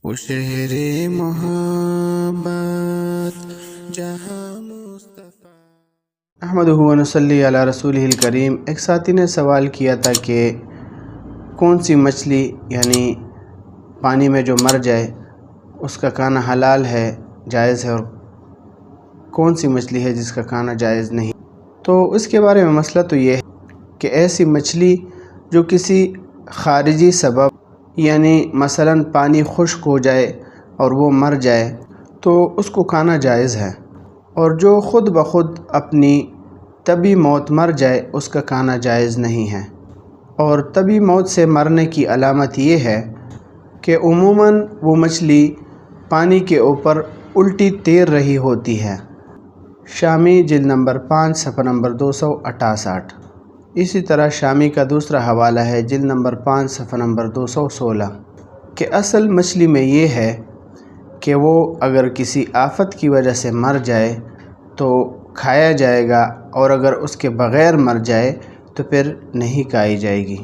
وہ شہر محبت جہاں مصطفیٰ۔ احمدہ و نصلی علی رسولہ الکریم۔ ایک ساتھی نے سوال کیا تھا کہ کون سی مچھلی یعنی پانی میں جو مر جائے اس کا کھانا حلال ہے، جائز ہے، اور کون سی مچھلی ہے جس کا کھانا جائز نہیں۔ تو اس کے بارے میں مسئلہ تو یہ ہے کہ ایسی مچھلی جو کسی خارجی سبب یعنی مثلا پانی خشک ہو جائے اور وہ مر جائے تو اس کو کھانا جائز ہے، اور جو خود بخود اپنی طبی موت مر جائے اس کا کھانا جائز نہیں ہے۔ اور طبی موت سے مرنے کی علامت یہ ہے کہ عموماً وہ مچھلی پانی کے اوپر الٹی تیر رہی ہوتی ہے۔ شامی جلد نمبر 5 صفحہ نمبر 268۔ اسی طرح شامی کا دوسرا حوالہ ہے جلد نمبر 5 صفحہ نمبر 216 کہ اصل مچھلی میں یہ ہے کہ وہ اگر کسی آفت کی وجہ سے مر جائے تو کھایا جائے گا، اور اگر اس کے بغیر مر جائے تو پھر نہیں کھائی جائے گی۔